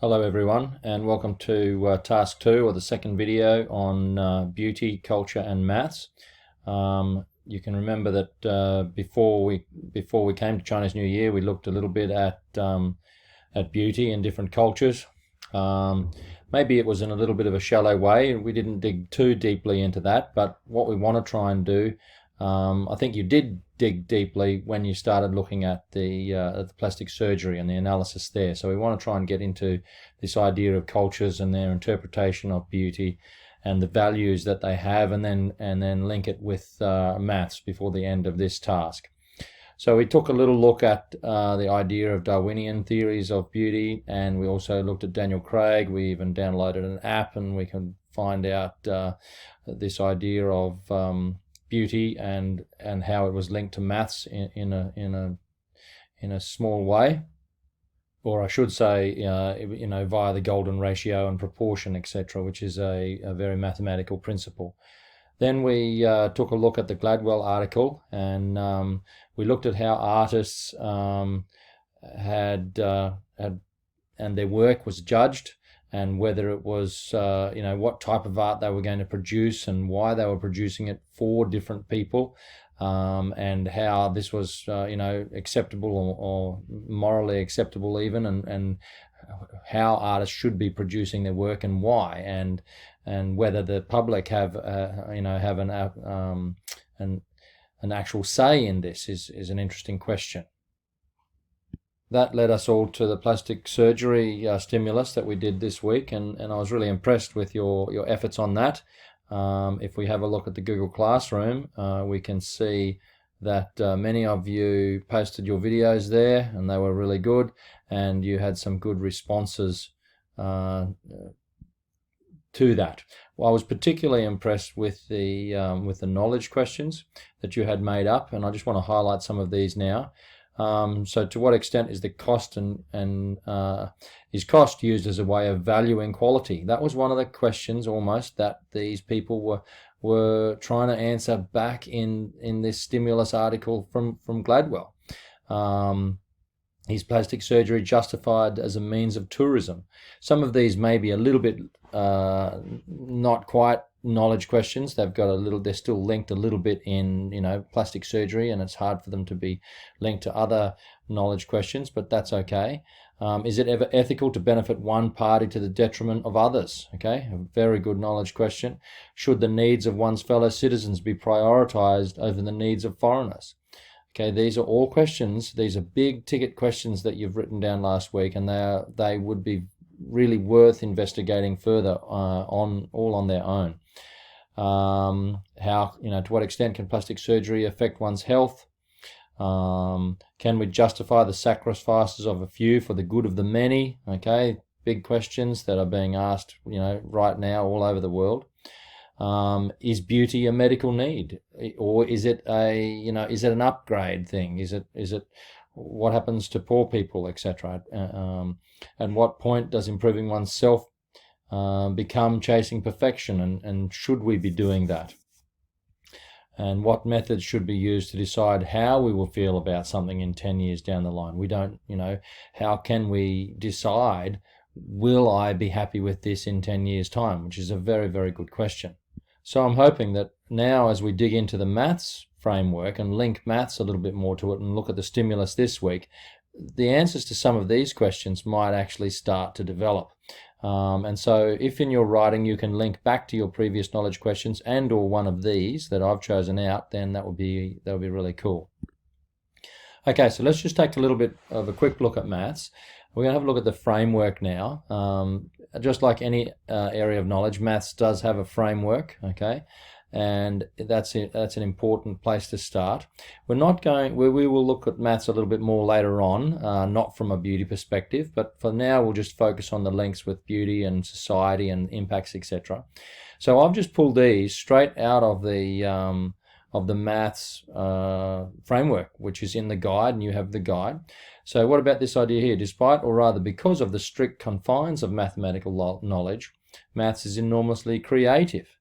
Hello everyone, and welcome to task 2, or the second video on beauty, culture and maths. You can remember that before we came to Chinese New Year, we looked a little bit at beauty in different cultures. Maybe it was in a little bit of a shallow way. We didn't dig too deeply into that, but what we want to try and do, I think you did dig deeply when you started looking at the plastic surgery and the analysis there. So we want to try and get into this idea of cultures and their interpretation of beauty and the values that they have, and then link it with maths before the end of this task. So we took a little look at the idea of Darwinian theories of beauty, and we also looked at Daniel Craig. We even downloaded an app, and we can find out this idea of beauty and how it was linked to maths in a small way, or I should say, via the golden ratio and proportion, etc., which is a very mathematical principle. Then we took a look at the Gladwell article, and we looked at how artists had and their work was judged, and whether it was what type of art they were going to produce and why they were producing it for different people, and how this was acceptable or morally acceptable even, and how artists should be producing their work and why, and whether the public have an actual say in this is an interesting question. That led us all to the plastic surgery stimulus that we did this week, and I was really impressed with your efforts on that. If we have a look at the Google Classroom, we can see that many of you posted your videos there, and they were really good, and you had some good responses to that. Well, I was particularly impressed with the knowledge questions that you had made up, and I just want to highlight some of these now. So to what extent is the cost and is cost used as a way of valuing quality? That was one of the questions almost that these people were trying to answer back in this stimulus article from Gladwell. Is plastic surgery justified as a means of tourism? Some of these may be a little bit not quite knowledge questions. They're still linked a little bit in plastic surgery, and it's hard for them to be linked to other knowledge questions, but that's okay. Is it ever ethical to benefit one party to the detriment of others? Okay, a very good knowledge question. Should the needs of one's fellow citizens be prioritized over the needs of foreigners? Okay, these are all questions. These are big ticket questions that you've written down last week, and they would be really worth investigating further on their own. To what extent can plastic surgery affect one's health? Can we justify the sacrifices of a few for the good of the many? Okay, big questions that are being asked, right now all over the world. Is beauty a medical need, or is it is it an upgrade thing? Is it what happens to poor people, etc.? At what point does improving oneself become chasing perfection, and should we be doing that? And what methods should be used to decide how we will feel about something in 10 years down the line? We don't, how can we decide, will I be happy with this in 10 years' time? Which is a very, very good question. So I'm hoping that now, as we dig into the maths framework and link maths a little bit more to it and look at the stimulus this week, the answers to some of these questions might actually start to develop. And so if in your writing you can link back to your previous knowledge questions and or one of these that I've chosen out, then that would be really cool. Okay, so let's just take a little bit of a quick look at maths. We're going to have a look at the framework now. Just like any area of knowledge, maths does have a framework, okay? And that's an important place to start. We will look at maths a little bit more later on, not from a beauty perspective, but for now we'll just focus on the links with beauty and society and impacts, etc. So I've just pulled these straight out of the maths framework, which is in the guide, and you have the guide. So what about this idea here? Despite, or rather because of the strict confines of mathematical knowledge, maths is enormously creative.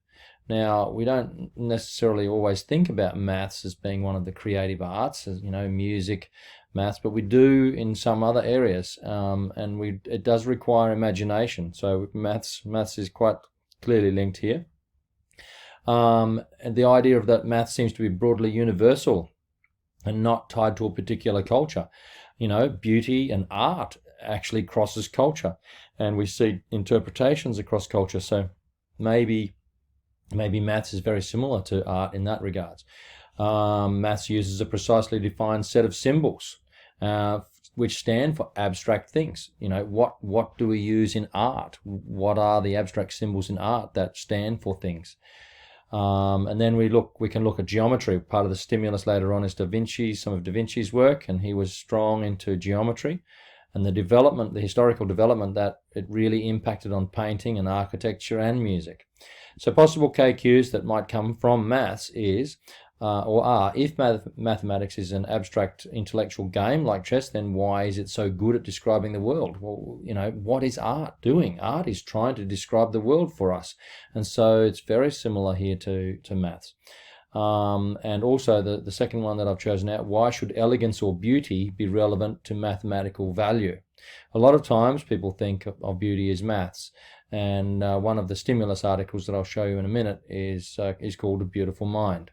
Now, we don't necessarily always think about maths as being one of the creative arts, as music, maths, but we do in some other areas, and it does require imagination. So maths is quite clearly linked here. And the idea of that maths seems to be broadly universal and not tied to a particular culture. Beauty and art actually crosses culture, and we see interpretations across culture. So maybe maths is very similar to art in that regards. Maths uses a precisely defined set of symbols, which stand for abstract things. What do we use in art? What are the abstract symbols in art that stand for things? And then we can look at geometry. Part of the stimulus later on is some of Da Vinci's work, and he was strong into geometry and the historical development that it really impacted on painting and architecture and music. So possible KQs that might come from maths is, if mathematics is an abstract intellectual game like chess, then why is it so good at describing the world? Well, what is art doing? Art is trying to describe the world for us. And so it's very similar here to maths. And also the second one that I've chosen out, why should elegance or beauty be relevant to mathematical value? A lot of times people think of beauty as maths. And one of the stimulus articles that I'll show you in a minute is called A Beautiful Mind.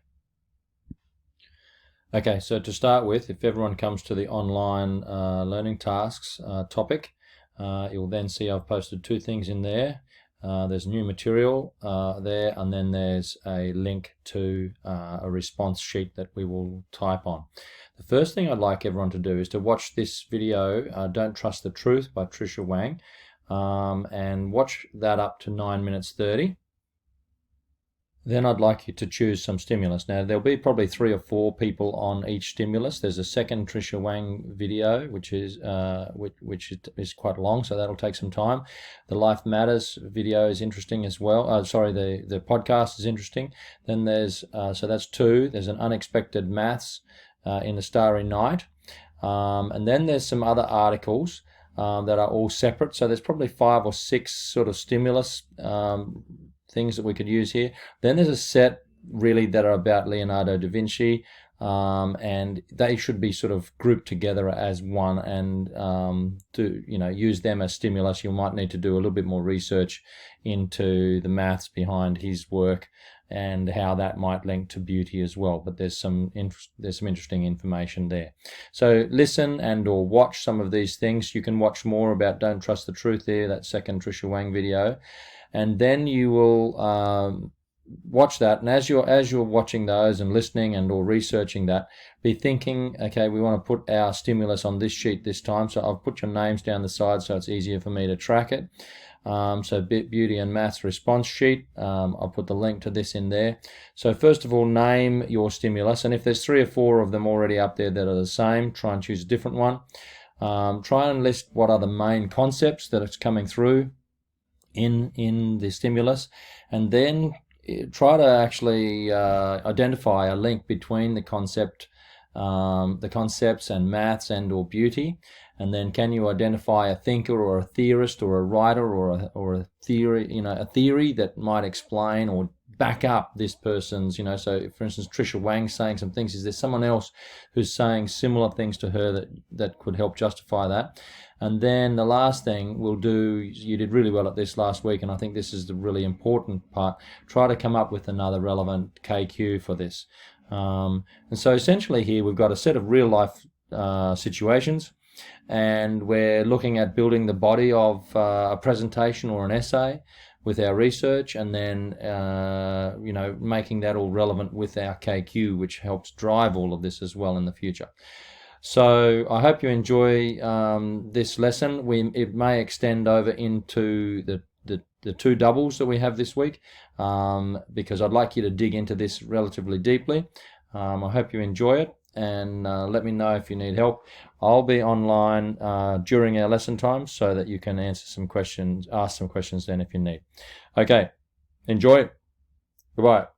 Okay, so to start with, if everyone comes to the online learning tasks topic, you'll then see I've posted two things in there. There's new material there, and then there's a link to a response sheet that we will type on. The first thing I'd like everyone to do is to watch this video, Don't Trust the Truth by Tricia Wang, and watch that up to 9 minutes 30. Then I'd like you to choose some stimulus. Now there'll be probably 3 or 4 people on each stimulus. There's a second Tricia Wang video, which is quite long, so that'll take some time. The Life Matters video is interesting as well. The podcast is interesting. Then there's so that's 2. There's an Unexpected Maths in the Starry Night, and then there's some other articles that are all separate. So there's probably 5 or 6 sort of stimulus things that we could use here. Then there's a set really that are about Leonardo da Vinci, and they should be sort of grouped together as one, and to use them as stimulus. You might need to do a little bit more research into the maths behind his work and how that might link to beauty as well. But there's some interesting information there. So listen and or watch some of these things. You can watch more about Don't Trust the Truth there, that second Tricia Wang video. And then you will watch that, and as you're watching those and listening and or researching that, be thinking, okay, we want to put our stimulus on this sheet this time. So I've put your names down the side so it's easier for me to track it. So Beauty and Maths response sheet. I'll put the link to this in there. So first of all, name your stimulus, and if there's 3 or 4 of them already up there that are the same, try and choose a different one. Try and list what are the main concepts that it's coming through in the stimulus, and then try to actually identify a link between the concepts and maths and or beauty. And then can you identify a thinker or a theorist or a writer or a theory, a theory that might explain or back up this person's, so for instance, Tricia Wang saying some things. Is there someone else who's saying similar things to her that could help justify that? And then the last thing we'll do, you did really well at this last week, and I think this is the really important part, try to come up with another relevant KQ for this. And so essentially here we've got a set of real life situations, and we're looking at building the body of a presentation or an essay with our research, and then making that all relevant with our KQ, which helps drive all of this as well in the future. So I hope you enjoy this lesson. It may extend over into the 2 doubles that we have this week, because I'd like you to dig into this relatively deeply. I hope you enjoy it, and let me know if you need help. I'll be online during our lesson times so that you can ask some questions then if you need. Okay, enjoy. Goodbye.